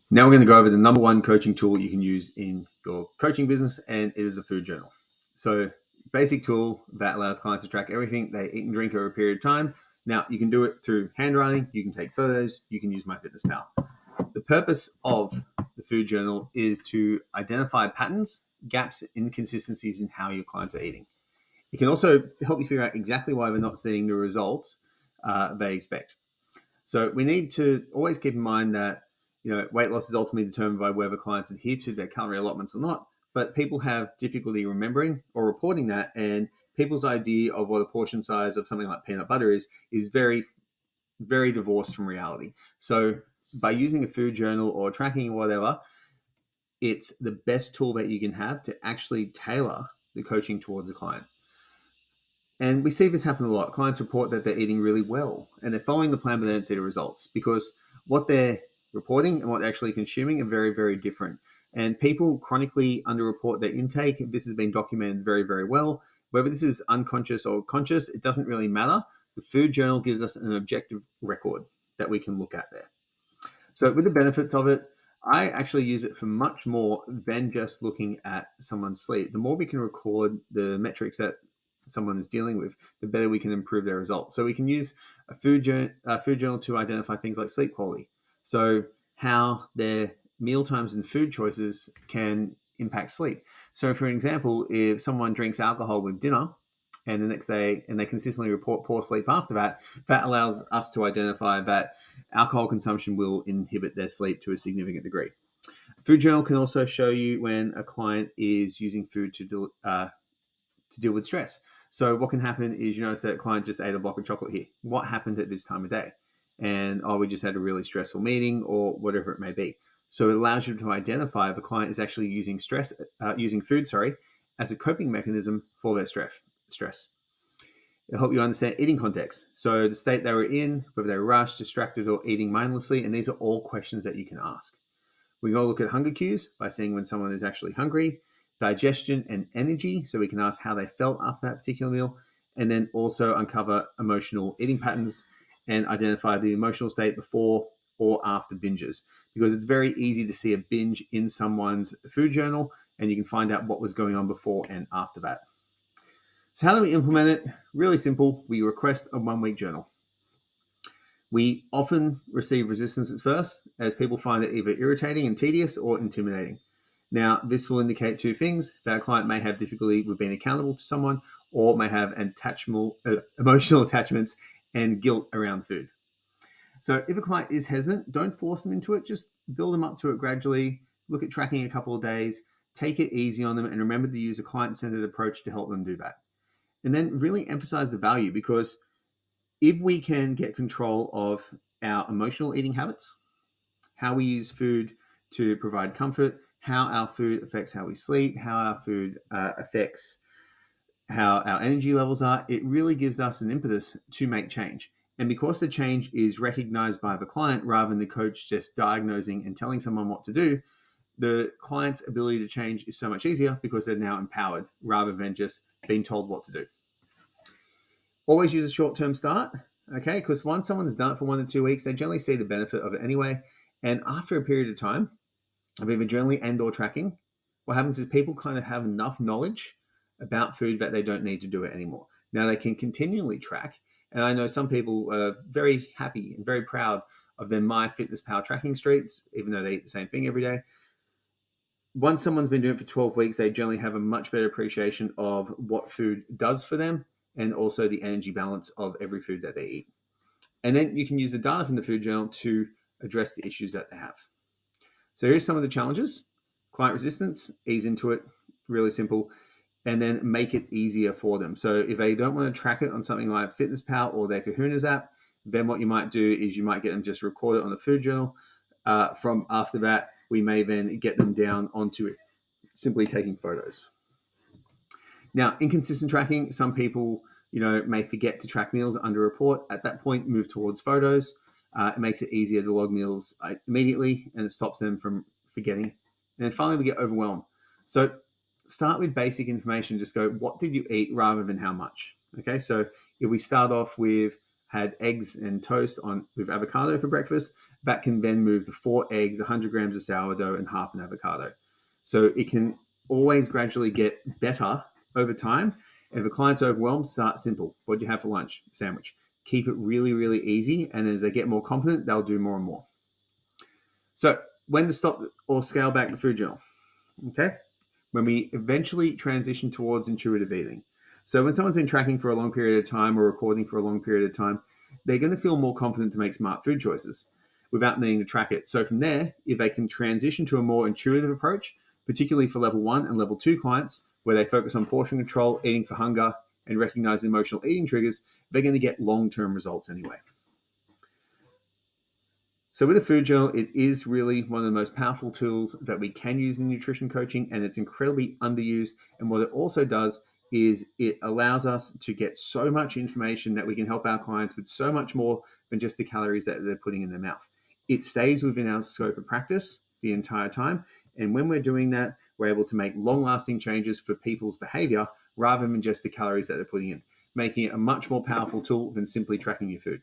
Now we're going to go over the number one coaching tool you can use in your coaching business, and it is a food journal. So, basic tool that allows clients to track everything they eat and drink over a period of time. Now, you can do it through handwriting, you can take photos, you can use MyFitnessPal. The purpose of the food journal is to identify patterns, gaps, inconsistencies in how your clients are eating. It can also help you figure out exactly why they're not seeing the results they expect. So we need to always keep in mind that weight loss is ultimately determined by whether clients adhere to their calorie allotments or not. But people have difficulty remembering or reporting that, and people's idea of what a portion size of something like peanut butter is very, very divorced from reality. So by using a food journal or tracking or whatever, it's the best tool that you can have to actually tailor the coaching towards the client. And we see this happen a lot. Clients report that they're eating really well and they're following the plan, but they don't see the results because what they're reporting and what they're actually consuming are very, very different. And people chronically underreport their intake. This has been documented very, very well. Whether this is unconscious or conscious, it doesn't really matter. The food journal gives us an objective record that we can look at there. So, with the benefits of it, I actually use it for much more than just looking at someone's sleep. The more we can record the metrics that someone is dealing with, the better we can improve their results. So we can use a food journal to identify things like sleep quality. So how their meal times and food choices can impact sleep. So for example, if someone drinks alcohol with dinner and the next day and they consistently report poor sleep after that, that allows us to identify that alcohol consumption will inhibit their sleep to a significant degree. Food journal can also show you when a client is using food to deal with stress. So what can happen is you notice that a client just ate a block of chocolate here. What happened at this time of day? And we just had a really stressful meeting or whatever it may be. So it allows you to identify if a client is actually using food, as a coping mechanism for their stress. It'll help you understand eating context. So the state they were in, whether they were rushed, distracted, or eating mindlessly, and these are all questions that you can ask. We can go look at hunger cues by seeing when someone is actually hungry, digestion and energy, so we can ask how they felt after that particular meal, and then also uncover emotional eating patterns and identify the emotional state before or after binges, because it's very easy to see a binge in someone's food journal and you can find out what was going on before and after that. So how do we implement it? Really simple. We request a 1-week journal. We often receive resistance at first as people find it either irritating and tedious or intimidating. Now, this will indicate two things: that a client may have difficulty with being accountable to someone or may have emotional attachments and guilt around food. So if a client is hesitant, don't force them into it. Just build them up to it gradually. Look at tracking a couple of days. Take it easy on them and remember to use a client-centered approach to help them do that. And then really emphasize the value, because if we can get control of our emotional eating habits, how we use food to provide comfort, how our food affects how we sleep, how our food affects how our energy levels are, it really gives us an impetus to make change. And because the change is recognized by the client rather than the coach just diagnosing and telling someone what to do, the client's ability to change is so much easier because they're now empowered rather than just being told what to do. Always use a short-term start, okay? Because once someone's done it for 1 to 2 weeks, they generally see the benefit of it anyway. And after a period of time of either journaling and or tracking, what happens is people kind of have enough knowledge about food that they don't need to do it anymore. Now they can continually track. And I know some people are very happy and very proud of their MyFitnessPal tracking streaks, even though they eat the same thing every day. Once someone's been doing it for 12 weeks, they generally have a much better appreciation of what food does for them and also the energy balance of every food that they eat. And then you can use the data from the food journal to address the issues that they have. So here's some of the challenges. Client resistance, ease into it, really simple, and then make it easier for them. So if they don't want to track it on something like FitnessPal or their Kahunas app, then what you might do is you might get them just record it on the food journal. From after that, we may then get them down onto it, simply taking photos. Now, inconsistent tracking, some people, may forget to track meals under report. At that point, move towards photos. It makes it easier to log meals immediately, and it stops them from forgetting. And then finally, we get overwhelmed. So start with basic information. Just go, what did you eat rather than how much? Okay, so if we start off with had eggs and toast with avocado for breakfast, that can then move to 4 eggs, 100 grams of sourdough, and half an avocado. So it can always gradually get better over time. And if a client's overwhelmed, start simple. What do you have for lunch? Sandwich. Keep it really, really easy. And as they get more confident, they'll do more and more. So when to stop or scale back the food journal? Okay. When we eventually transition towards intuitive eating. So when someone's been tracking for a long period of time or recording for a long period of time, they're going to feel more confident to make smart food choices without needing to track it. So from there, if they can transition to a more intuitive approach, particularly for level 1 and level 2 clients, where they focus on portion control, eating for hunger, and recognize emotional eating triggers, they're going to get long-term results anyway. So with a food journal, it is really one of the most powerful tools that we can use in nutrition coaching, and it's incredibly underused. And what it also does is it allows us to get so much information that we can help our clients with so much more than just the calories that they're putting in their mouth. It stays within our scope of practice the entire time. And when we're doing that, we're able to make long-lasting changes for people's behavior rather than just the calories that they're putting in, making it a much more powerful tool than simply tracking your food.